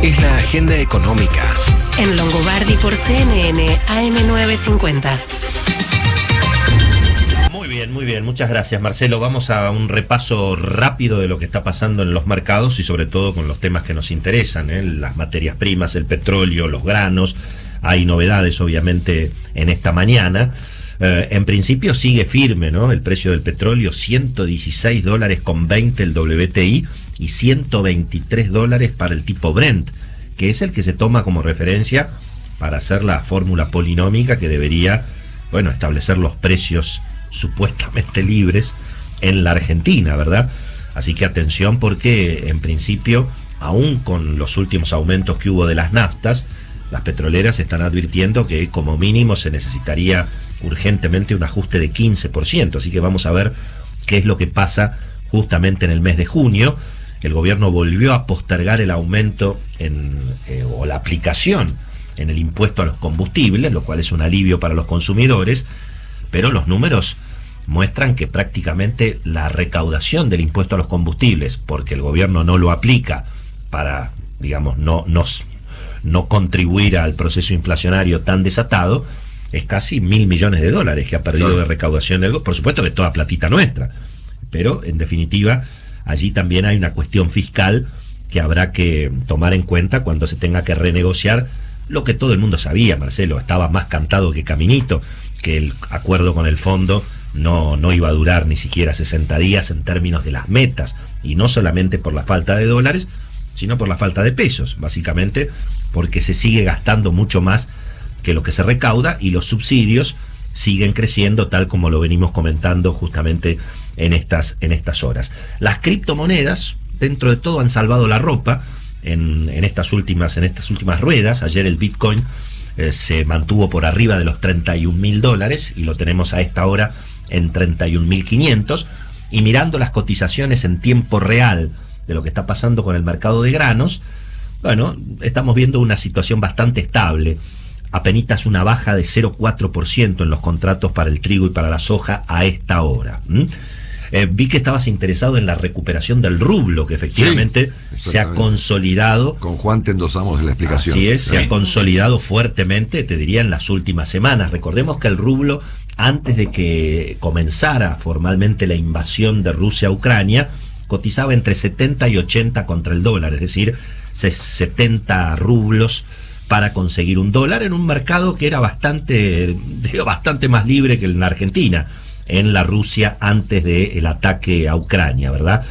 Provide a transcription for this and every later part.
es la agenda económica. En Longobardi por CNN AM950. Muy bien, muchas gracias, Marcelo. Vamos a un repaso rápido de lo que está pasando en los mercados y sobre todo con los temas que nos interesan, las materias primas, el petróleo, los granos. Hay novedades, obviamente, en esta mañana. En principio sigue firme, ¿no? El precio del petróleo, $116.20 el WTI y $123 para el tipo Brent, que es el que se toma como referencia para hacer la fórmula polinómica que debería, establecer los precios supuestamente libres en la Argentina, ¿verdad? Así que atención, porque en principio, aún con los últimos aumentos que hubo de las naftas, las petroleras están advirtiendo que como mínimo se necesitaría urgentemente un ajuste de 15%, así que vamos a ver qué es lo que pasa justamente en el mes de junio. El gobierno volvió a postergar el aumento o la aplicación en el impuesto a los combustibles, lo cual es un alivio para los consumidores, pero los números muestran que prácticamente la recaudación del impuesto a los combustibles, porque el gobierno no lo aplica para, no contribuir al proceso inflacionario tan desatado, es casi $1.000 millones que ha perdido de recaudación. Por supuesto que toda platita nuestra, pero en definitiva allí también hay una cuestión fiscal que habrá que tomar en cuenta cuando se tenga que renegociar lo que todo el mundo sabía, Marcelo, estaba más cantado que caminito, que el acuerdo con el fondo no iba a durar ni siquiera 60 días en términos de las metas, y no solamente por la falta de dólares, sino por la falta de pesos, básicamente porque se sigue gastando mucho más que lo que se recauda y los subsidios siguen creciendo, tal como lo venimos comentando justamente en estas horas. Las criptomonedas, dentro de todo, han salvado la ropa en estas últimas ruedas. Ayer el Bitcoin se mantuvo por arriba de los $31.000 y lo tenemos a esta hora en 31.500, y mirando las cotizaciones en tiempo real de lo que está pasando con el mercado de granos, estamos viendo una situación bastante estable. Apenitas una baja de 0,4% en los contratos para el trigo y para la soja a esta hora. Vi que estabas interesado en la recuperación del rublo, que efectivamente se ha consolidado. Con Juan te endosamos la explicación. Así es, se ha consolidado fuertemente, te diría, en las últimas semanas. Recordemos que el rublo, antes de que comenzara formalmente la invasión de Rusia a Ucrania, cotizaba entre 70 y 80 contra el dólar, es decir, 70 rublos para conseguir un dólar en un mercado que era bastante más libre que en la Argentina, en la Rusia antes del ataque a Ucrania, ¿verdad?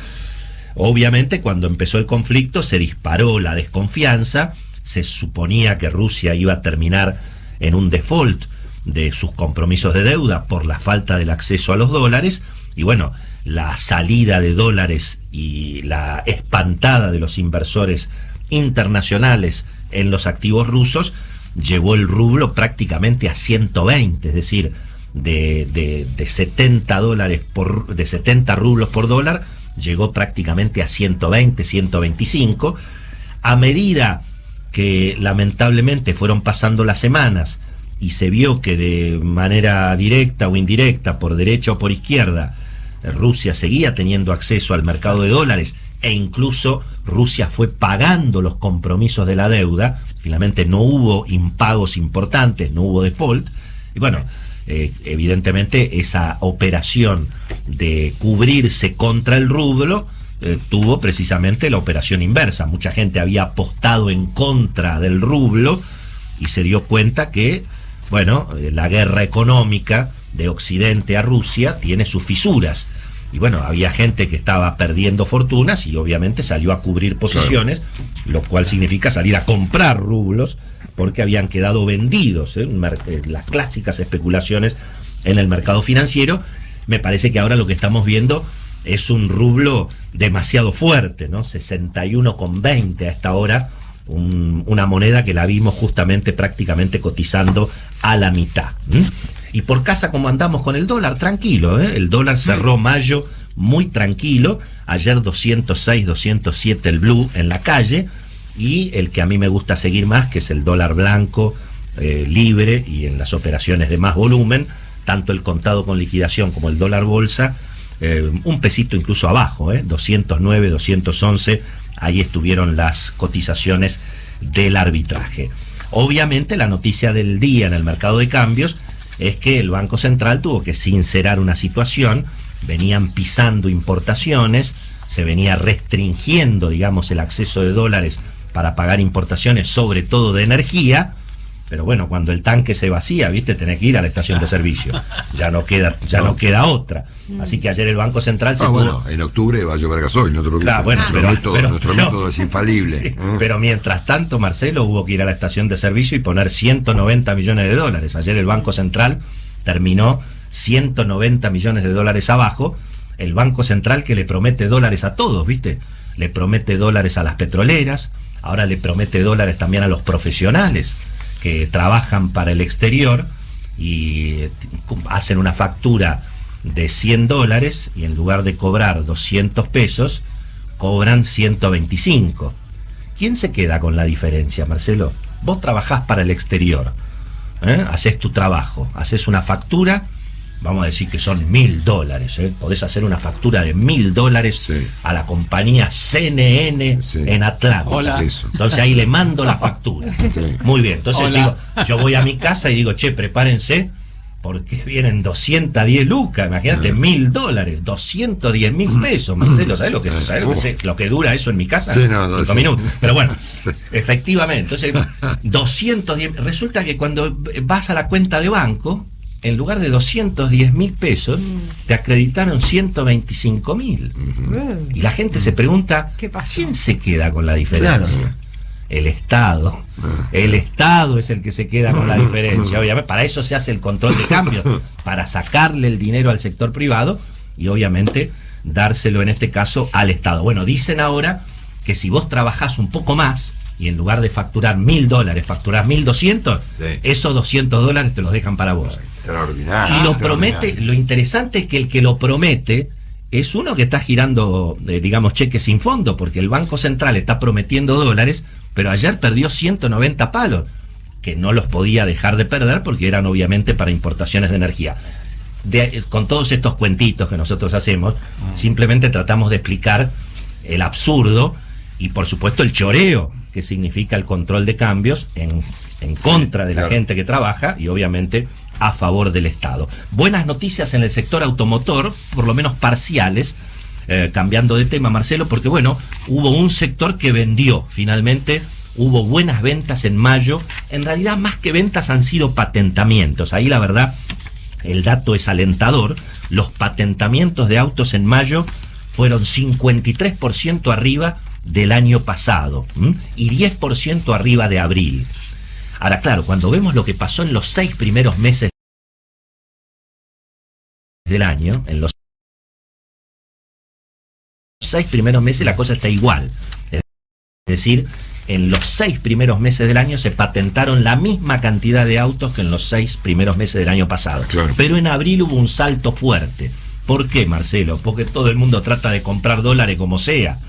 Obviamente, cuando empezó el conflicto se disparó la desconfianza, se suponía que Rusia iba a terminar en un default de sus compromisos de deuda por la falta del acceso a los dólares, y la salida de dólares y la espantada de los inversores internacionales en los activos rusos llevó el rublo prácticamente a 120, es decir, de 70 rublos por dólar llegó prácticamente a 120, 125. A medida que lamentablemente fueron pasando las semanas y se vio que de manera directa o indirecta, por derecha o por izquierda, Rusia seguía teniendo acceso al mercado de dólares, e incluso Rusia fue pagando los compromisos de la deuda, finalmente no hubo impagos importantes, no hubo default, y evidentemente esa operación de cubrirse contra el rublo tuvo precisamente la operación inversa. Mucha gente había apostado en contra del rublo y se dio cuenta que, la guerra económica de Occidente a Rusia tiene sus fisuras. Y había gente que estaba perdiendo fortunas y obviamente salió a cubrir posiciones, lo cual significa salir a comprar rublos porque habían quedado vendidos, las clásicas especulaciones en el mercado financiero. Me parece que ahora lo que estamos viendo es un rublo demasiado fuerte, ¿no? 61,20 a esta hora, una moneda que la vimos justamente prácticamente cotizando a la mitad. Y por casa, ¿cómo andamos con el dólar? Tranquilo, ¿eh? El dólar cerró mayo muy tranquilo. Ayer 206, 207 el blue en la calle. Y el que a mí me gusta seguir más, que es el dólar blanco, libre y en las operaciones de más volumen, tanto el contado con liquidación como el dólar bolsa, un pesito incluso abajo, 209, 211 ahí estuvieron las cotizaciones del arbitraje. Obviamente la noticia del día en el mercado de cambios es que el Banco Central tuvo que sincerar una situación, venían pisando importaciones, se venía restringiendo, digamos, el acceso de dólares para pagar importaciones, sobre todo de energía, pero bueno, cuando el tanque se vacía, viste, tenés que ir a la estación de servicio, ya no queda otra. Así que ayer el Banco Central se bueno, en octubre va a llover gasoil, no te preocupes. Claro, bueno, nuestro método es infalible. Sí, pero mientras tanto, Marcelo, hubo que ir a la estación de servicio y poner 190 millones de dólares. Ayer el Banco Central terminó 190 millones de dólares abajo. El Banco Central que le promete dólares a todos, ¿viste? Le promete dólares a las petroleras, ahora le promete dólares también a los profesionales que trabajan para el exterior y hacen una factura de $100 y en lugar de cobrar 200 pesos, cobran 125. ¿Quién se queda con la diferencia, Marcelo? Vos trabajás para el exterior, haces tu trabajo, haces una factura, vamos a decir que son $1.000, podés hacer una factura de $1.000 sí. a la compañía CNN sí. en Atlanta. Hola. Entonces ahí le mando la factura. Sí. Muy bien, entonces Hola. digo, yo voy a mi casa y digo, che, prepárense, porque vienen 210 lucas, imagínate, $1.000, 210.000 pesos, Marcelo, ¿sabés lo que dura eso en mi casa? Sí, no, 5 sí. minutos. Pero bueno, Sí. efectivamente, entonces 210, resulta que cuando vas a la cuenta de banco, en lugar de 210.000 pesos, te acreditaron 125.000. Y la gente se pregunta, ¿Qué pasó? ¿quién se queda con la diferencia? Claro. El Estado. El Estado es el que se queda con la diferencia. Obviamente, para eso se hace el control de cambios, para sacarle el dinero al sector privado y obviamente dárselo en este caso al Estado. Bueno, dicen ahora que si vos trabajás un poco más y en lugar de facturar $1.000, facturás 1.200, Sí. esos $200 te los dejan para vos. Extraordinario. Y lo promete, lo interesante es que el que lo promete es uno que está girando, digamos, cheques sin fondo, porque el Banco Central está prometiendo dólares, pero ayer perdió 190 palos, que no los podía dejar de perder porque eran obviamente para importaciones de energía. Con todos estos cuentitos que nosotros hacemos, simplemente tratamos de explicar el absurdo y por supuesto el choreo, que significa el control de cambios en contra de la gente que trabaja y obviamente a favor del Estado. Buenas noticias en el sector automotor, por lo menos parciales, cambiando de tema, Marcelo, porque bueno, hubo un sector que vendió, finalmente hubo buenas ventas en mayo, en realidad más que ventas han sido patentamientos, ahí la verdad el dato es alentador, los patentamientos de autos en mayo fueron 53% arriba del año pasado, y 10% arriba de abril. Ahora, claro, cuando vemos lo que pasó en los 6 primeros meses del año, en los 6 primeros meses la cosa está igual. Es decir, en los 6 primeros meses del año se patentaron la misma cantidad de autos que en los 6 primeros meses del año pasado. Claro. Pero en abril hubo un salto fuerte. ¿Por qué, Marcelo? Porque todo el mundo trata de comprar dólares como sea.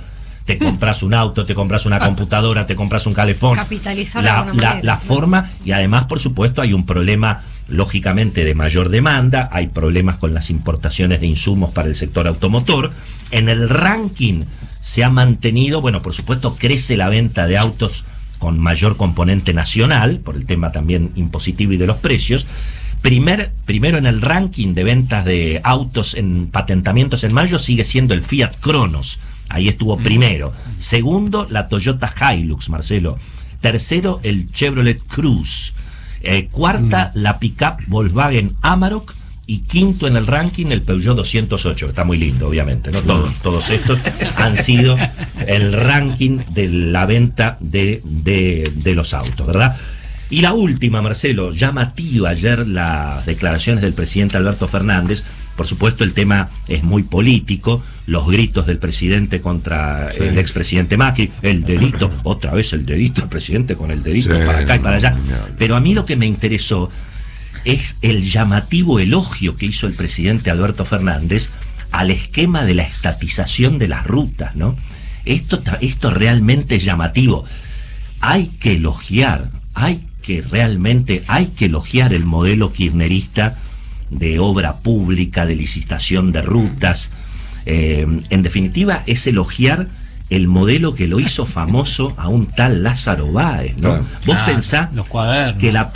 Te compras un auto, te compras una computadora, te compras un calefón. Capitalizar de alguna manera, la ¿no? forma, y además, por supuesto, hay un problema, lógicamente, de mayor demanda, hay problemas con las importaciones de insumos para el sector automotor. En el ranking se ha mantenido, bueno, por supuesto, crece la venta de autos con mayor componente nacional, por el tema también impositivo y de los precios. Primero en el ranking de ventas de autos en patentamientos en mayo sigue siendo el Fiat Cronos. Ahí estuvo primero. Segundo, la Toyota Hilux, Marcelo. Tercero, el Chevrolet Cruze. Cuarta, la pickup Volkswagen Amarok. Y quinto en el ranking, el Peugeot 208. Está muy lindo, obviamente, ¿no? Todos estos han sido el ranking de la venta de los autos, ¿verdad? Y la última, Marcelo, llamativa ayer las declaraciones del presidente Alberto Fernández. Por supuesto, el tema es muy político, los gritos del presidente contra el expresidente Macri, el dedito, otra vez el dedito, el presidente con el dedito para acá y para allá. Pero a mí lo que me interesó es el llamativo elogio que hizo el presidente Alberto Fernández al esquema de la estatización de las rutas, ¿no? Esto realmente es llamativo. Hay que elogiar el modelo kirchnerista de obra pública, de licitación de rutas. En definitiva, es elogiar el modelo que lo hizo famoso a un tal Lázaro Báez, ¿no? Claro. Vos pensás los cuadernos. que la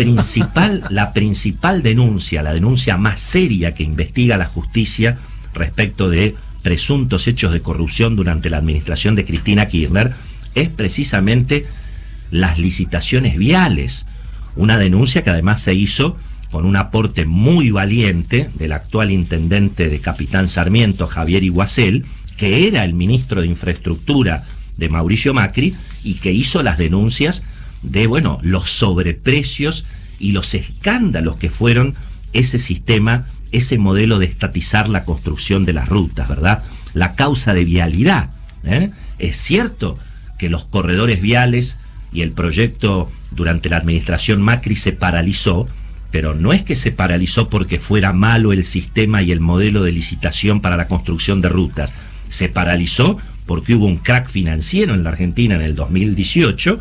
principal denuncia, la denuncia más seria que investiga la justicia respecto de presuntos hechos de corrupción durante la administración de Cristina Kirchner, es precisamente las licitaciones viales. Una denuncia que además se hizo con un aporte muy valiente del actual intendente de Capitán Sarmiento, Javier Iguacel, que era el ministro de Infraestructura de Mauricio Macri y que hizo las denuncias de, bueno, los sobreprecios y los escándalos que fueron ese sistema, ese modelo de estatizar la construcción de las rutas, ¿verdad? La causa de vialidad, ¿eh? Es cierto que los corredores viales y el proyecto durante la administración Macri se paralizó, pero no es que se paralizó porque fuera malo el sistema y el modelo de licitación para la construcción de rutas. Se paralizó porque hubo un crack financiero en la Argentina en el 2018,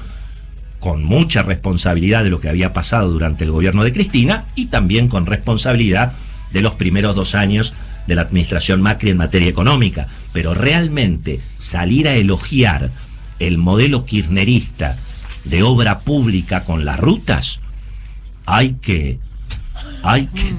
con mucha responsabilidad de lo que había pasado durante el gobierno de Cristina y también con responsabilidad de los primeros 2 años de la administración Macri en materia económica. Pero realmente salir a elogiar el modelo kirchnerista de obra pública con las rutas, hay que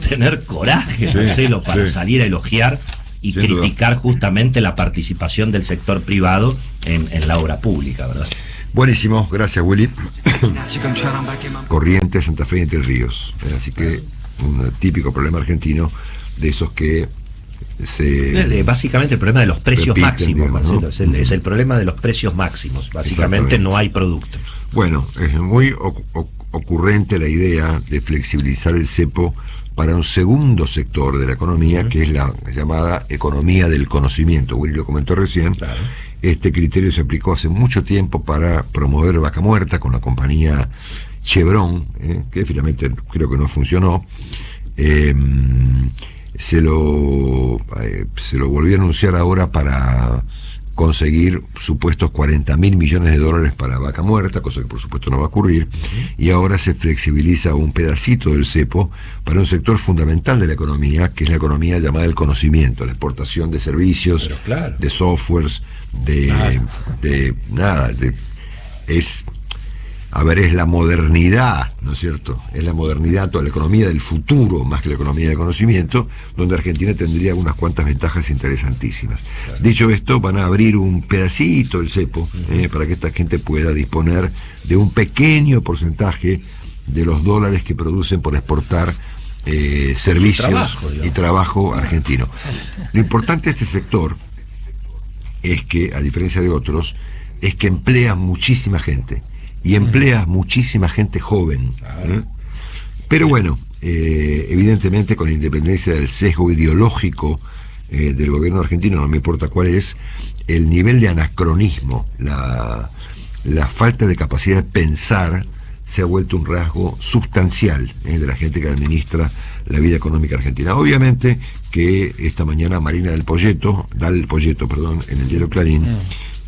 tener coraje, Sí, Marcelo, para sí. salir a elogiar y Sin duda. criticar justamente la participación del sector privado en la obra pública, ¿verdad? Buenísimo, gracias Willy. Corrientes, Santa Fe y Entre Ríos. Así que un típico problema argentino de esos que se... Básicamente el problema de los precios repiten, máximos, digamos, ¿no? Marcelo, es el problema de los precios máximos. Básicamente Exactamente. no hay producto. Bueno, es muy ocurrente la idea de flexibilizar el cepo para un segundo sector de la economía, que es la llamada economía del conocimiento. Willy lo comentó recién. Claro. Este criterio se aplicó hace mucho tiempo para promover Vaca Muerta con la compañía Chevron, que finalmente creo que no funcionó. Se lo volvió a anunciar ahora para conseguir supuestos 40.000 millones de dólares para Vaca Muerta, cosa que por supuesto no va a ocurrir, y ahora se flexibiliza un pedacito del cepo para un sector fundamental de la economía, que es la economía llamada del conocimiento, la exportación de servicios, Pero claro. de softwares, es la modernidad, ¿no es cierto? Es la modernidad, toda la economía del futuro, más que la economía del conocimiento, donde Argentina tendría unas cuantas ventajas interesantísimas. Claro. Dicho esto, van a abrir un pedacito del cepo para que esta gente pueda disponer de un pequeño porcentaje de los dólares que producen por exportar servicios y trabajo argentino. Lo importante de este sector es que, a diferencia de otros, es que emplea muchísima gente. Y emplea muchísima gente joven. Pero bueno, evidentemente con independencia del sesgo ideológico del gobierno argentino, no me importa cuál es, el nivel de anacronismo, la falta de capacidad de pensar se ha vuelto un rasgo sustancial de la gente que administra la vida económica argentina. Obviamente que esta mañana Marina Dal Poyetto, en el diario Clarín,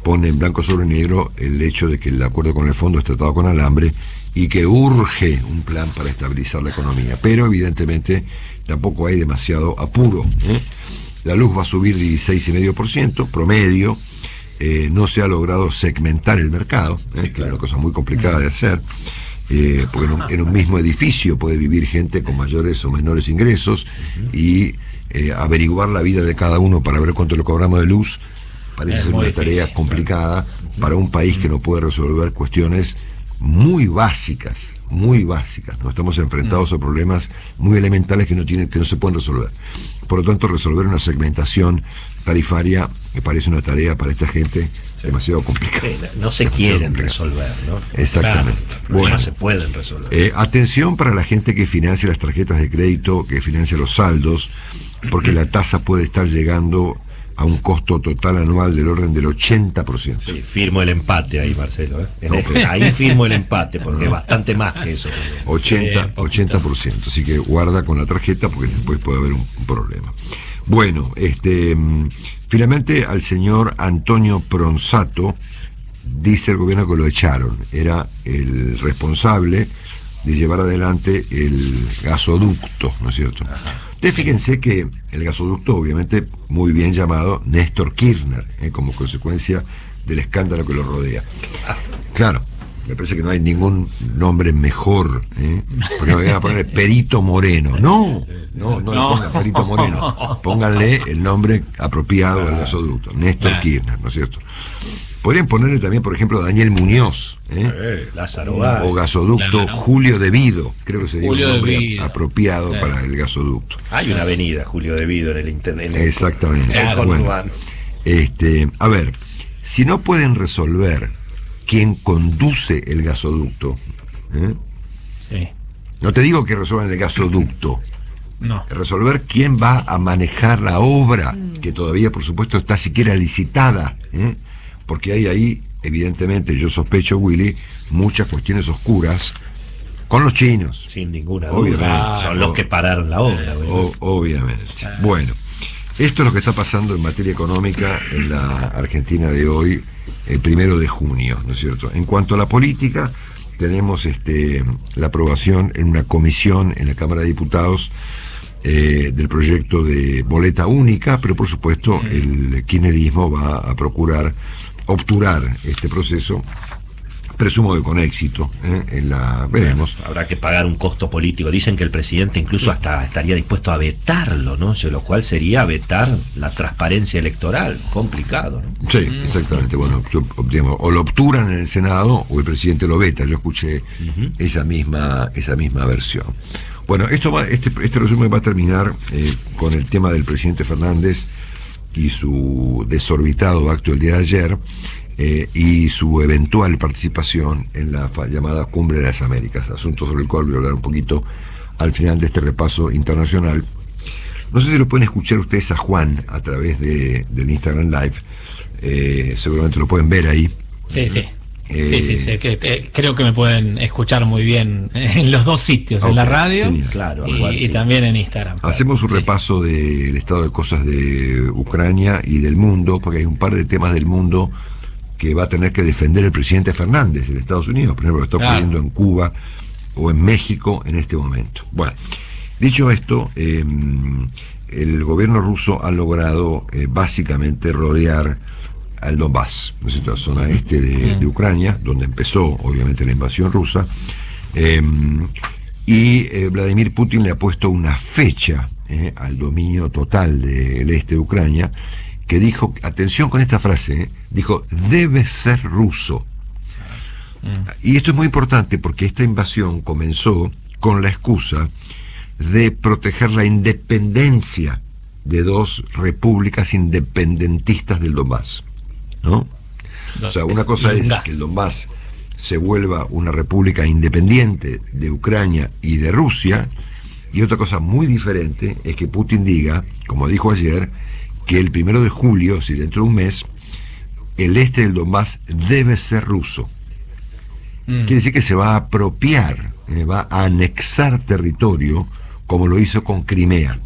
pone en blanco sobre negro el hecho de que el acuerdo con el fondo es tratado con alambre y que urge un plan para estabilizar la economía. Pero evidentemente tampoco hay demasiado apuro. La luz va a subir 16,5% promedio. No se ha logrado segmentar el mercado, que es una cosa muy complicada de hacer. Porque en un mismo edificio puede vivir gente con mayores o menores ingresos y averiguar la vida de cada uno para ver cuánto le cobramos de luz parece ser una tarea complicada para un país que no puede resolver cuestiones muy básicas. Nos estamos enfrentados a problemas muy elementales que no se pueden resolver. Por lo tanto, resolver una segmentación tarifaria me parece una tarea para esta gente demasiado complicada. No se quieren resolver, ¿no? Exactamente. Claro, bueno, no se pueden resolver. Atención para la gente que financia las tarjetas de crédito, que financia los saldos, porque la tasa puede estar llegando a un costo total anual del orden del 80%. Sí, firmo el empate ahí, Marcelo. Ahí firmo el empate, porque es bastante más que eso. 80%. Así que guarda con la tarjeta porque después puede haber un problema. Bueno, finalmente al señor Antonio Pronsato dice el gobierno que lo echaron. Era el responsable de llevar adelante el gasoducto, ¿no es cierto? Ustedes fíjense que el gasoducto, obviamente, muy bien llamado Néstor Kirchner, como consecuencia del escándalo que lo rodea. Claro, me parece que no hay ningún nombre mejor, porque me voy a poner Perito Moreno. No le pongan Perito Moreno. Pónganle el nombre apropiado al gasoducto, Néstor Kirchner, ¿no es cierto? Podrían ponerle también, por ejemplo, Daniel Muñoz, Lázaro Báez. o gasoducto Julio De Vido, creo que sería Julio un nombre De Vido. apropiado para el gasoducto. Hay una avenida, Julio De Vido, en el internet. Exactamente. Bueno, a ver, si no pueden resolver quién conduce el gasoducto, Sí. no te digo que resuelvan el gasoducto, No. resolver quién va a manejar la obra, que todavía por supuesto está siquiera licitada, porque hay ahí, evidentemente, yo sospecho, Willy, muchas cuestiones oscuras con los chinos. Sin ninguna Obviamente. duda. Son los que pararon la obra. Obviamente. Bueno, esto es lo que está pasando en materia económica en la Argentina de hoy, el 1 de junio, ¿no es cierto? En cuanto a la política, tenemos la aprobación en una comisión en la Cámara de Diputados del proyecto de boleta única, pero por supuesto el kirchnerismo va a procurar obturar este proceso, presumo que con éxito, veremos. Habrá que pagar un costo político. Dicen que el presidente incluso hasta estaría dispuesto a vetarlo, ¿no? Lo cual sería vetar la transparencia electoral. Complicado, ¿no? Sí, exactamente. Bueno, digamos, o lo obturan en el Senado o el presidente lo veta. Yo escuché esa misma versión. Bueno, este resumen va a terminar con el tema del presidente Fernández y su desorbitado acto el día de ayer, y su eventual participación en la llamada Cumbre de las Américas, asunto sobre el cual voy a hablar un poquito al final de este repaso internacional. No sé si lo pueden escuchar ustedes a Juan a través del Instagram Live, seguramente lo pueden ver ahí. Sí. Sí, creo que me pueden escuchar muy bien en los dos sitios, en la radio, genial. Claro, y también en Instagram. Hacemos un repaso del estado de cosas de Ucrania y del mundo, porque hay un par de temas del mundo que va a tener que defender el presidente Fernández de Estados Unidos, por ejemplo, lo que está ocurriendo en Cuba o en México en este momento. Bueno, dicho esto, el gobierno ruso ha logrado básicamente rodear al Donbass, ¿no es cierto?, la zona este de Ucrania, donde empezó obviamente la invasión rusa, y Vladimir Putin le ha puesto una fecha al dominio total del este de Ucrania, que dijo, atención con esta frase, dijo, debe ser ruso. Y esto es muy importante porque esta invasión comenzó con la excusa de proteger la independencia de dos repúblicas independentistas del Donbass, ¿no? O sea, una cosa es que el Donbass se vuelva una república independiente de Ucrania y de Rusia, y otra cosa muy diferente es que Putin diga, como dijo ayer, que el 1 de julio, si dentro de un mes, el este del Donbass debe ser ruso. Quiere decir que se va a apropiar, va a anexar territorio, como lo hizo con Crimea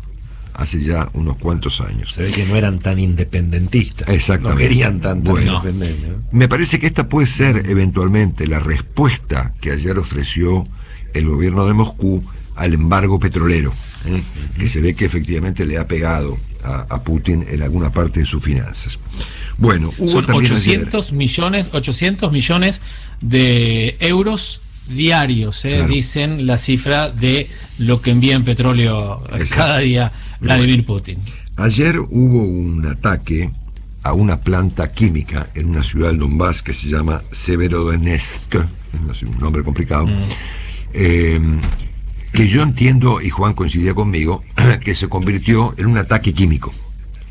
hace ya unos cuantos años. Se ve que no eran tan independentistas. Exactamente. No querían tanta independencia. ¿No? Me parece que esta puede ser eventualmente la respuesta que ayer ofreció el gobierno de Moscú al embargo petrolero, que se ve que efectivamente le ha pegado a Putin en alguna parte de sus finanzas. Bueno, hubo son también 800 millones de euros diarios, Claro. dicen la cifra de lo que envía en petróleo cada día Vladimir Putin. Ayer hubo un ataque a una planta química en una ciudad del Donbass que se llama Severodonetsk, es un nombre complicado, que yo entiendo, y Juan coincidía conmigo, que se convirtió en un ataque químico.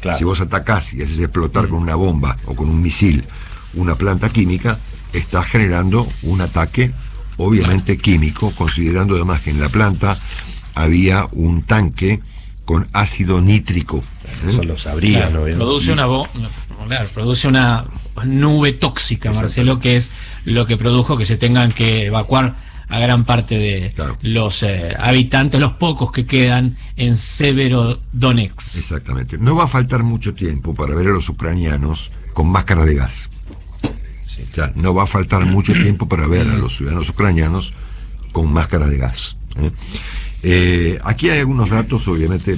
Claro. Si vos atacás y haces explotar con una bomba o con un misil una planta química, estás generando un ataque obviamente químico, considerando además que en la planta había un tanque con ácido nítrico. Eso lo sabrían, Claro, ¿no? produce una nube tóxica, Marcelo, que es lo que produjo que se tengan que evacuar a gran parte de los habitantes, los pocos que quedan en Severodonetsk. Exactamente. No va a faltar mucho tiempo para ver a los ucranianos con máscaras de gas. O sea, no va a faltar mucho tiempo para ver a los ciudadanos ucranianos con máscaras de gas. Aquí hay algunos datos, obviamente,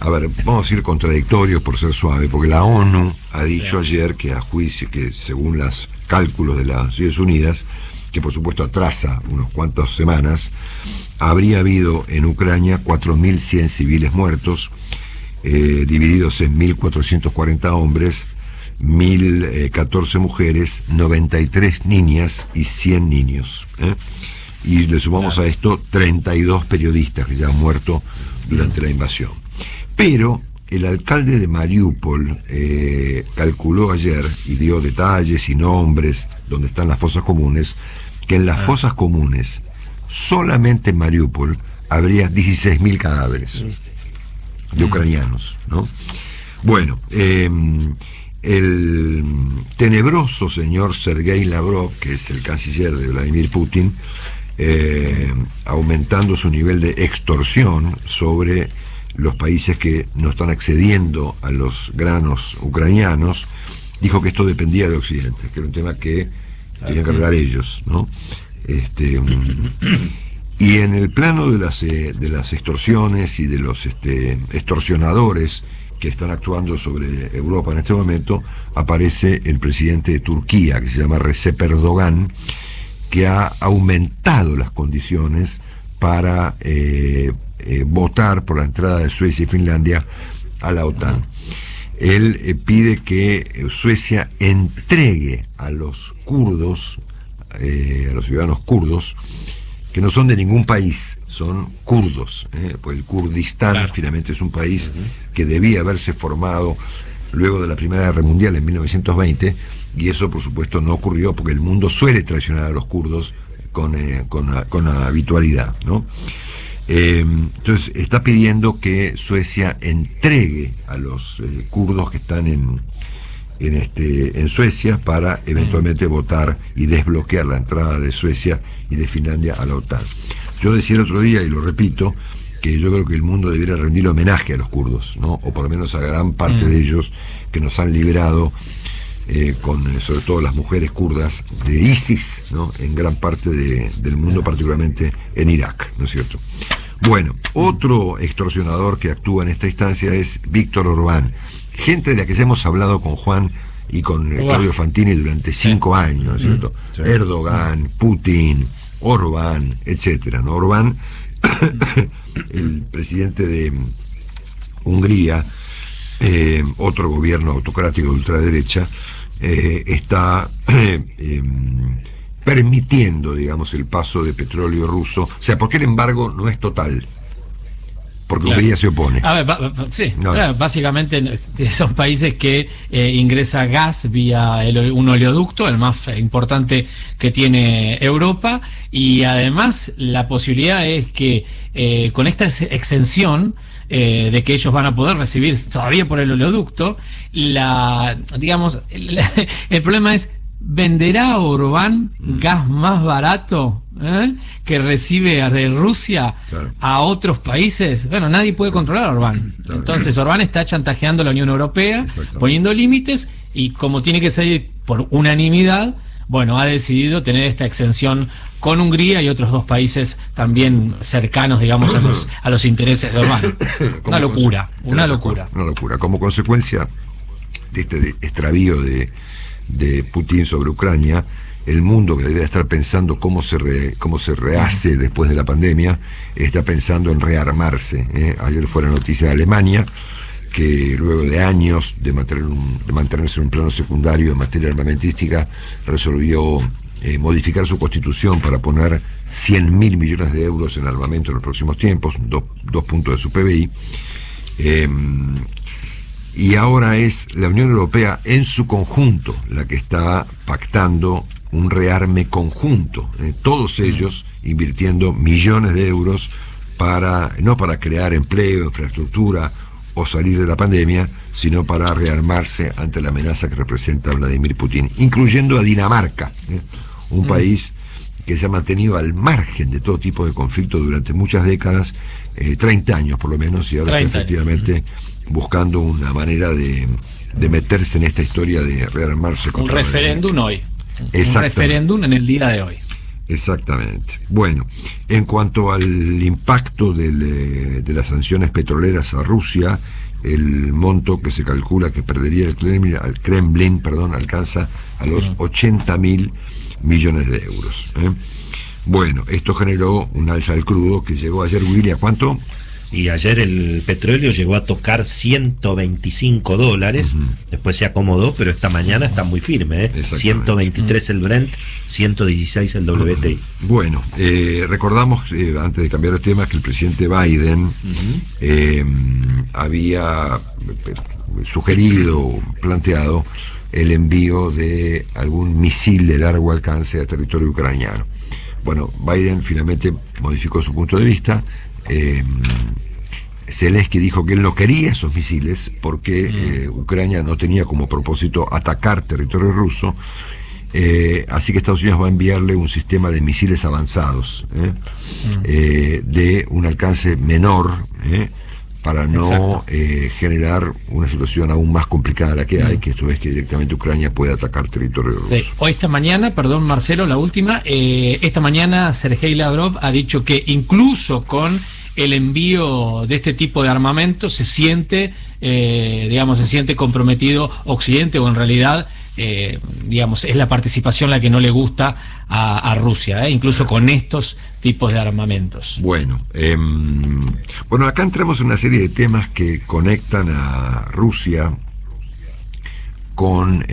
A ver, vamos a ir contradictorios por ser suave, porque la ONU ha dicho ayer que a juicio, que según los cálculos de las Naciones Unidas, que por supuesto atrasa unos cuantas semanas, habría habido en Ucrania 4.100 civiles muertos, divididos en 1.440 hombres, 1.014 mujeres, 93 niñas y 100 niños. Y le sumamos a esto 32 periodistas que ya han muerto durante la invasión. Pero el alcalde de Mariupol calculó ayer y dio detalles y nombres donde están las fosas comunes, que en las fosas comunes, solamente en Mariupol, habría 16.000 cadáveres de ucranianos, ¿no? Bueno, el tenebroso señor Sergei Lavrov, que es el canciller de Vladimir Putin, aumentando su nivel de extorsión sobre los países que no están accediendo a los granos ucranianos, dijo que esto dependía de Occidente, que era un tema que tenían que arreglar ellos, ¿no? Y en el plano de las extorsiones y de los extorsionadores que están actuando sobre Europa en este momento, aparece el presidente de Turquía, que se llama Recep Erdogan, que ha aumentado las condiciones para votar por la entrada de Suecia y Finlandia a la OTAN. Él pide que Suecia entregue a los kurdos, a los ciudadanos kurdos, que no son de ningún país, son kurdos, pues el Kurdistán finalmente es un país que debía haberse formado luego de la Primera Guerra Mundial en 1920, y eso por supuesto no ocurrió porque el mundo suele traicionar a los kurdos con habitualidad, ¿no? Entonces está pidiendo que Suecia entregue a los kurdos que están en Suecia para eventualmente votar y desbloquear la entrada de Suecia y de Finlandia a la OTAN. Yo decía el otro día, y lo repito, que yo creo que el mundo debiera rendir homenaje a los kurdos, ¿no? O por lo menos a gran parte de ellos que nos han librado, sobre todo las mujeres kurdas, de ISIS, ¿no? En gran parte del mundo, particularmente en Irak, ¿no es cierto? Bueno, otro extorsionador que actúa en esta instancia es Víctor Orbán, gente de la que ya hemos hablado con Juan y con Claudio Fantini durante 5 años, ¿no es cierto? Erdogan, Putin, Orbán, etcétera, ¿no? Orbán, el presidente de Hungría, otro gobierno autocrático de ultraderecha, está permitiendo, digamos, el paso de petróleo ruso. O sea, ¿por qué el embargo no es total? Porque Hungría se opone. A ver, básicamente son países que ingresa gas vía un oleoducto, el más importante que tiene Europa, y además la posibilidad es que con esta exención de que ellos van a poder recibir todavía por el oleoducto, el problema es, ¿venderá Orbán gas más barato que recibe de Rusia a otros países? Bueno, nadie puede controlar a Orbán. Entonces Orbán está chantajeando a la Unión Europea, poniendo límites, y como tiene que ser por unanimidad, bueno, ha decidido tener esta exención con Hungría y otros 2 países también cercanos, digamos, a los intereses de Orbán. Una locura. Una locura. Como consecuencia de este extravío de Putin sobre Ucrania, el mundo, que debería estar pensando cómo se rehace después de la pandemia, está pensando en rearmarse. Ayer fue la noticia de Alemania, que luego de años de mantenerse en un plano secundario en materia armamentística, resolvió modificar su constitución para poner 100.000 millones de euros en armamento en los próximos tiempos, 2 puntos de su PBI. Y ahora es la Unión Europea en su conjunto la que está pactando un rearme conjunto, todos ellos invirtiendo millones de euros no para crear empleo, infraestructura o salir de la pandemia, sino para rearmarse ante la amenaza que representa Vladimir Putin, incluyendo a Dinamarca, un país que se ha mantenido al margen de todo tipo de conflicto durante muchas décadas, 30 años por lo menos, y ahora está efectivamente buscando una manera de meterse en esta historia de rearmarse contra un referéndum hoy. Un referéndum en el día de hoy. Exactamente. Bueno, en cuanto al impacto de las sanciones petroleras a Rusia, el monto que se calcula que perdería el Kremlin, alcanza a los 80.000 millones de euros. Bueno, esto generó un alza al crudo que llegó ayer, Willy, ¿a cuánto? Y ayer el petróleo llegó a tocar $125, después se acomodó, pero esta mañana está muy firme, 123 el Brent, 116 el WTI. Bueno, recordamos, antes de cambiar el tema, que el presidente Biden había sugerido, planteado el envío de algún misil de largo alcance a territorio ucraniano. Bueno, Biden finalmente modificó su punto de vista. Zelensky dijo que él no quería esos misiles porque Ucrania no tenía como propósito atacar territorio ruso, así que Estados Unidos va a enviarle un sistema de misiles avanzados de un alcance menor, para no generar una situación aún más complicada la que hay, que esto es que directamente Ucrania puede atacar territorio ruso. Sí. Hoy esta mañana, perdón Marcelo, la última, esta mañana Sergei Lavrov ha dicho que incluso con el envío de este tipo de armamento se siente comprometido Occidente, o en realidad es la participación la que no le gusta a Rusia, incluso con estos tipos de armamentos. Bueno, acá entramos en una serie de temas que conectan a Rusia con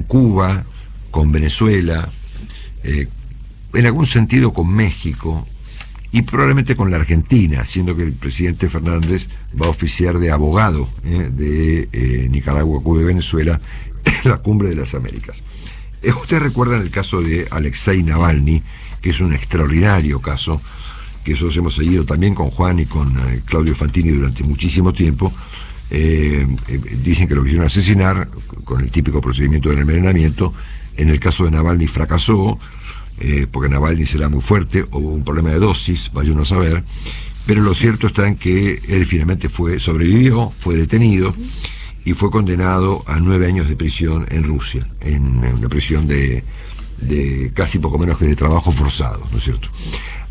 Cuba, con Venezuela, en algún sentido con México y probablemente con la Argentina, siendo que el presidente Fernández va a oficiar de abogado de Nicaragua, Cuba y Venezuela en la Cumbre de las Américas. Ustedes recuerdan el caso de Alexei Navalny, que es un extraordinario caso, que nosotros hemos seguido también con Juan y con Claudio Fantini durante muchísimo tiempo. Dicen que lo quisieron asesinar con el típico procedimiento del envenenamiento. En el caso de Navalny fracasó, porque Navalny será muy fuerte, hubo un problema de dosis, vaya uno a saber, pero lo cierto está en que él finalmente sobrevivió, fue detenido y fue condenado a 9 años de prisión en Rusia, en una prisión de casi poco menos que de trabajo forzado, ¿no es cierto?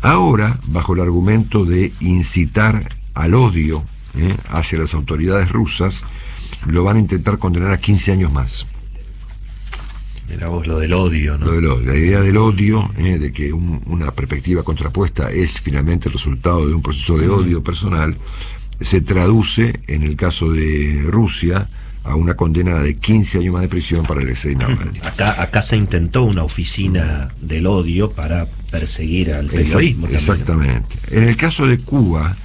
Ahora, bajo el argumento de incitar al odio hacia las autoridades rusas, lo van a intentar condenar a 15 años más. Mirá vos lo del odio, ¿no? La idea del odio, de que una perspectiva contrapuesta es finalmente el resultado de un proceso de odio personal, se traduce, en el caso de Rusia, a una condena de 15 años más de prisión para Alexei Navalny. Acá se intentó una oficina del odio para perseguir al periodismo. Exactamente. En el caso de Cuba,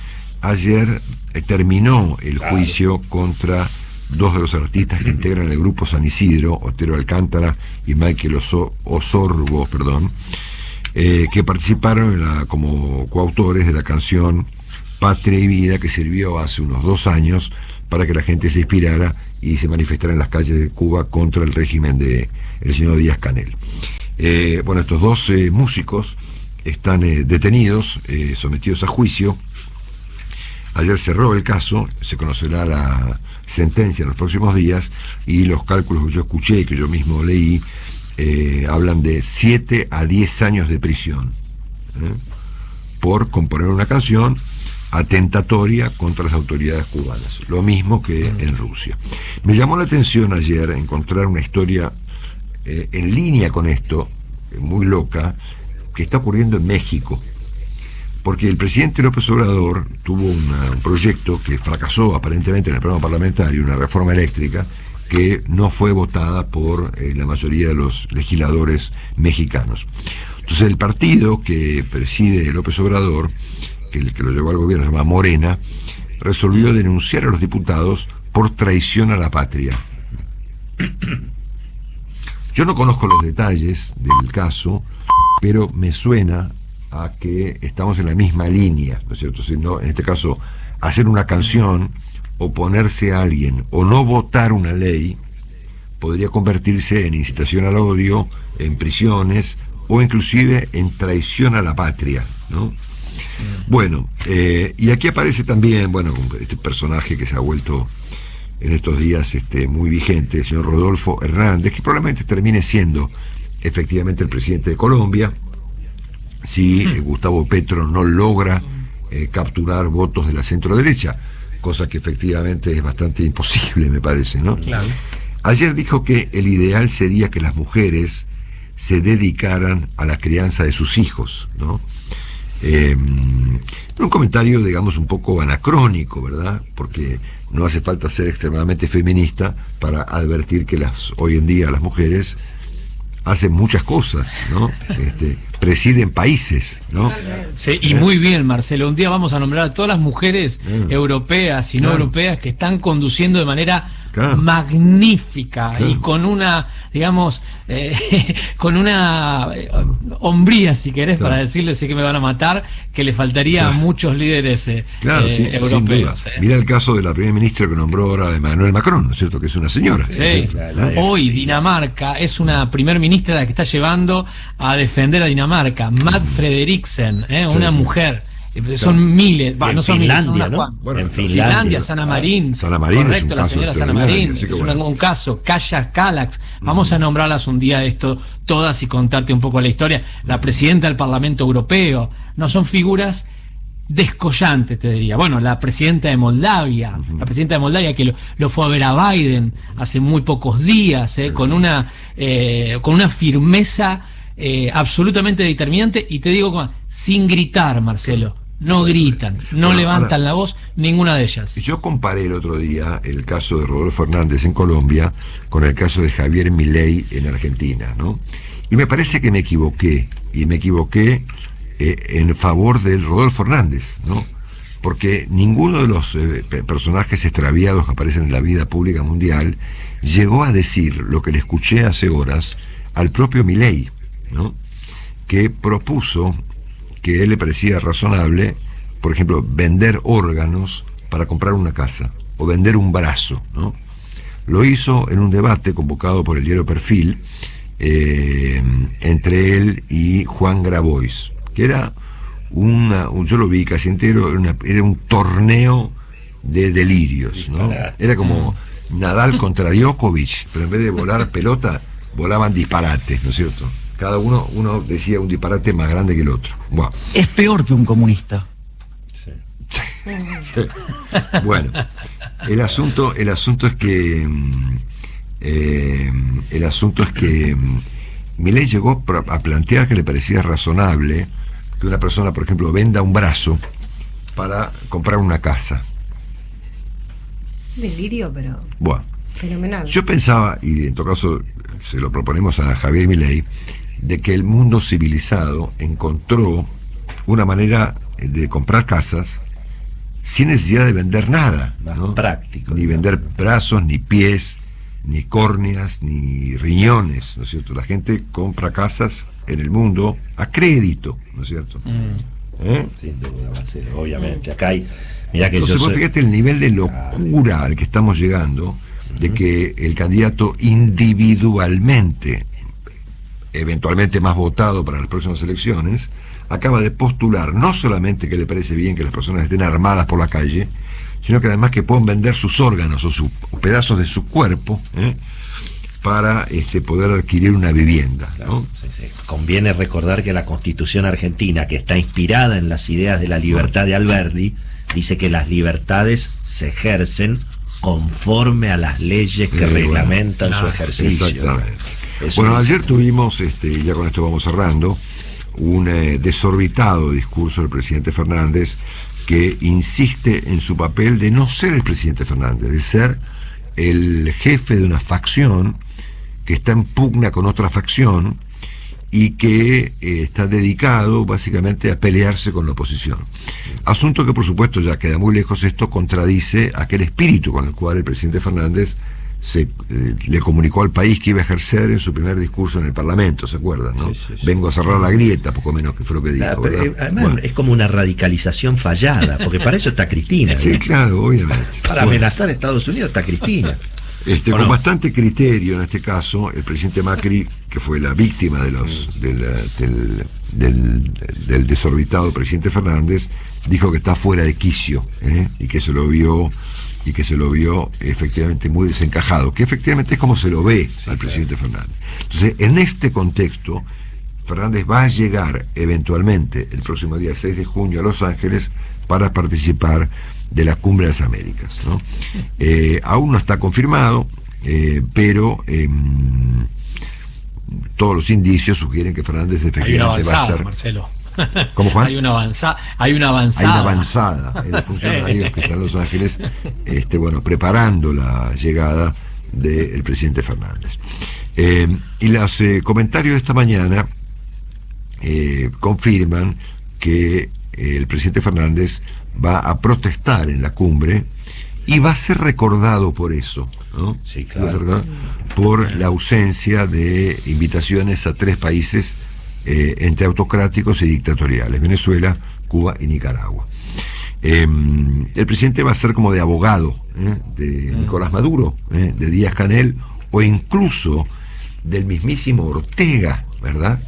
ayer terminó el juicio contra 2 de los artistas que integran el grupo San Isidro, Otero Alcántara y Michael Osorbo, que participaron como coautores de la canción Patria y Vida, que sirvió hace unos 2 años para que la gente se inspirara y se manifestara en las calles de Cuba contra el régimen del señor Díaz-Canel. Estos 2 músicos están detenidos, sometidos a juicio. Ayer cerró el caso, se conocerá la sentencia en los próximos días, y los cálculos que yo escuché y que yo mismo leí hablan de 7 a 10 años de prisión por componer una canción atentatoria contra las autoridades cubanas, lo mismo que en Rusia. Me llamó la atención ayer encontrar una historia en línea con esto, muy loca, que está ocurriendo en México, porque el presidente López Obrador tuvo un proyecto que fracasó aparentemente en el plano parlamentario, una reforma eléctrica que no fue votada por la mayoría de los legisladores mexicanos. Entonces el partido que preside López Obrador, que lo llevó al gobierno, se llama Morena, resolvió denunciar a los diputados por traición a la patria. Yo no conozco los detalles del caso, pero me suena a que estamos en la misma línea, ¿no es cierto? Si no, en este caso, hacer una canción, oponerse a alguien o no votar una ley podría convertirse en incitación al odio, en prisiones o inclusive en traición a la patria, ¿no? Bueno, y aquí aparece también, este personaje que se ha vuelto en estos días muy vigente, el señor Rodolfo Hernández, que probablemente termine siendo efectivamente el presidente de Colombia, si Gustavo Petro no logra capturar votos de la centro-derecha, cosa que efectivamente es bastante imposible, me parece, ¿no? Claro. Ayer dijo que el ideal sería que las mujeres se dedicaran a la crianza de sus hijos, ¿no? Un comentario, digamos, un poco anacrónico, ¿verdad? Porque no hace falta ser extremadamente feminista para advertir que hoy en día las mujeres hacen muchas cosas, ¿no? Presiden países, ¿no? Sí, y muy bien, Marcelo. Un día vamos a nombrar a todas las mujeres europeas y no europeas que están conduciendo de manera magnífica y con una, digamos, con una hombría, si querés, para decirles, sé que me van a matar, que le faltaría a muchos líderes europeos. Sin duda. Mira el caso de la primera ministra que nombró ahora Emmanuel Macron, ¿no es cierto? Que es una señora. Sí. Hoy Dinamarca es una primer ministra la que está llevando a defender a Dinamarca, Matt Frederiksen, una mujer. Son miles, no son Finlandia, miles, son ¿no? bueno, En Finlandia, Sanna Marin, correcto, la señora Sanna Marin, es un caso, Kaja Kallax, vamos a nombrarlas un día esto, todas, y contarte un poco la historia. La presidenta del Parlamento Europeo, no son figuras descollantes, te diría. Bueno, la presidenta de Moldavia, que lo fue a ver a Biden hace muy pocos días, con una firmeza absolutamente determinante, y te digo, sin gritar, Marcelo. No gritan, no levantan la voz, ninguna de ellas. Yo comparé el otro día el caso de Rodolfo Hernández en Colombia con el caso de Javier Milei en Argentina, ¿no? Y me parece que me equivoqué en favor del Rodolfo Hernández, ¿no? Porque ninguno de los personajes extraviados que aparecen en la vida pública mundial llegó a decir lo que le escuché hace horas al propio Milei, ¿no? Que propuso que a él le parecía razonable, por ejemplo, vender órganos para comprar una casa, o vender un brazo, ¿no? Lo hizo en un debate convocado por el diario Perfil, entre él y Juan Grabois, que era yo lo vi casi entero, era un torneo de delirios, ¿no? Era como Nadal contra Djokovic, pero en vez de volar pelota, volaban disparates, ¿no es cierto? Cada uno decía un disparate más grande que el otro. Bueno. Es peor que un comunista. Sí. Sí. Bueno, el asunto es que Milei llegó a plantear que le parecía razonable que una persona, por ejemplo, venda un brazo para comprar una casa. Delirio, pero bueno, fenomenal. Yo pensaba, y en todo caso se lo proponemos a Javier Milei, de que el mundo civilizado encontró una manera de comprar casas sin necesidad de vender nada, ¿no? Práctico. Ni vender brazos, ni pies, ni córneas, ni riñones, ¿no es cierto? La gente compra casas en el mundo a crédito, ¿no es cierto? Sin duda, Marcelo, obviamente. Acá hay... Mirá que entonces, vos fíjate el nivel de locura al que estamos llegando, de que el candidato individualmente, eventualmente más votado para las próximas elecciones, acaba de postular no solamente que le parece bien que las personas estén armadas por la calle, sino que además que puedan vender sus órganos o pedazos de su cuerpo para poder adquirir una vivienda, ¿no? Sí. Conviene recordar que la Constitución argentina, que está inspirada en las ideas de la libertad de Alberdi, dice que las libertades se ejercen conforme a las leyes que reglamentan su ejercicio. Exactamente. Bueno, ayer tuvimos, ya con esto vamos cerrando, un desorbitado discurso del presidente Fernández, que insiste en su papel de no ser el presidente Fernández, de ser el jefe de una facción que está en pugna con otra facción y que está dedicado básicamente a pelearse con la oposición. Asunto que, por supuesto, ya queda muy lejos. Esto contradice aquel espíritu con el cual el presidente Fernández le comunicó al país que iba a ejercer en su primer discurso en el Parlamento, ¿se acuerdan? ¿No? Sí. Vengo a cerrar la grieta, poco menos, que fue lo que dijo. Además, bueno, es como una radicalización fallada, porque para eso está Cristina. Sí, claro, obviamente. Para amenazar a Estados Unidos está Cristina. Con bastante criterio, en este caso, el presidente Macri, que fue la víctima de del desorbitado presidente Fernández, dijo que está fuera de quicio, y que se lo vio efectivamente muy desencajado, que efectivamente es como se lo ve al presidente Fernández. Entonces, en este contexto, Fernández va a llegar eventualmente el próximo día 6 de junio a Los Ángeles para participar de la Cumbre de las Américas, ¿no? Aún no está confirmado, pero todos los indicios sugieren que Fernández efectivamente va a estar. Marcelo. ¿Cómo, Juan? Hay una avanzada. Hay una avanzada en los funcionarios que están en Los Ángeles, preparando la llegada del presidente Fernández. Y los comentarios de esta mañana confirman que el presidente Fernández va a protestar en la cumbre y va a ser recordado por eso, ¿no? Sí, claro. Va a ser por la ausencia de invitaciones a 3 países entre autocráticos y dictatoriales: Venezuela, Cuba y Nicaragua. El presidente va a ser como de abogado de Nicolás Maduro, de Díaz-Canel, o incluso del mismísimo Ortega, ¿verdad?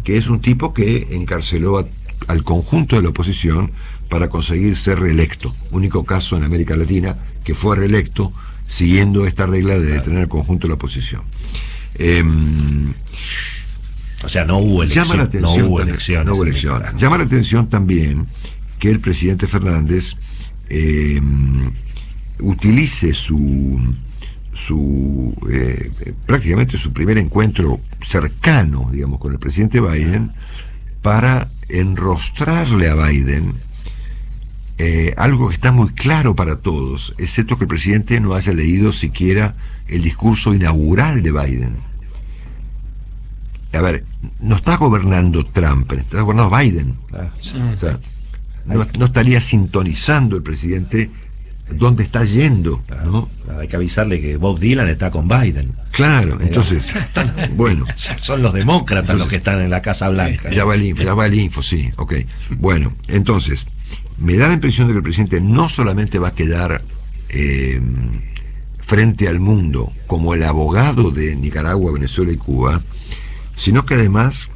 Que es un tipo que encarceló al conjunto de la oposición para conseguir ser reelecto. Único caso en América Latina que fue reelecto siguiendo esta regla de detener al conjunto de la oposición. O sea, no hubo elecciones. No hubo elecciones. Llama la atención también que el presidente Fernández utilice prácticamente su primer encuentro cercano, digamos, con el presidente Biden, para enrostrarle a Biden algo que está muy claro para todos, excepto que el presidente no haya leído siquiera el discurso inaugural de Biden. A ver, no está gobernando Trump, está gobernando Biden. O sea, no estaría sintonizando el presidente dónde está yendo, ¿no? Hay que avisarle que Bob Dylan está con Biden. Claro, entonces, bueno. Son los demócratas los que están en la Casa Blanca. Ya va el info, sí, ok. Bueno, entonces, me da la impresión de que el presidente no solamente va a quedar frente al mundo como el abogado de Nicaragua, Venezuela y Cuba, sino que además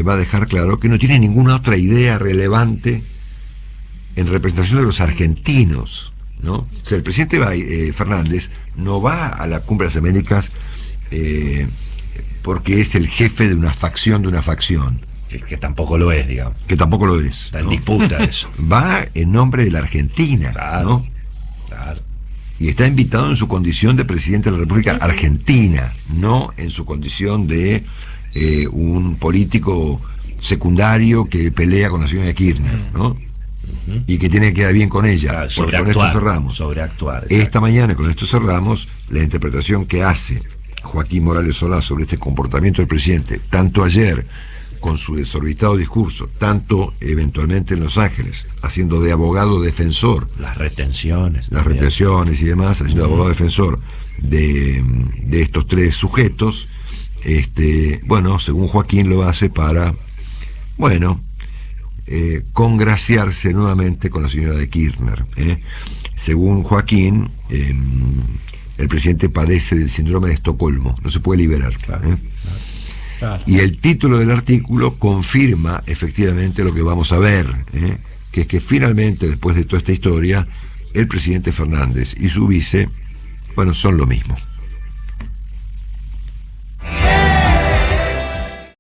va a dejar claro que no tiene ninguna otra idea relevante en representación de los argentinos, ¿no? O sea, el presidente Fernández no va a la Cumbre de las Américas porque es el jefe de una facción Que tampoco lo es, digamos. Que tampoco lo es. Está en disputa eso. Va en nombre de la Argentina, claro, ¿no? Claro. Y está invitado en su condición de presidente de la República Argentina, no en su condición de un político secundario que pelea con la señora Kirchner, ¿no? Y que tiene que quedar bien con ella. Claro, porque con esto cerramos. Sobreactuar. Esta mañana, con esto cerramos, la interpretación que hace Joaquín Morales Solá sobre este comportamiento del presidente, tanto ayer con su desorbitado discurso, tanto eventualmente en Los Ángeles, haciendo de abogado defensor. Las retenciones y demás, haciendo de abogado defensor de estos 3 sujetos. Según Joaquín, lo hace para, congraciarse nuevamente con la señora de Kirchner. Según Joaquín, el presidente padece del síndrome de Estocolmo, no se puede liberar. Claro. Y el título del artículo confirma efectivamente lo que vamos a ver, que es que finalmente, después de toda esta historia, el presidente Fernández y su vice, son lo mismo.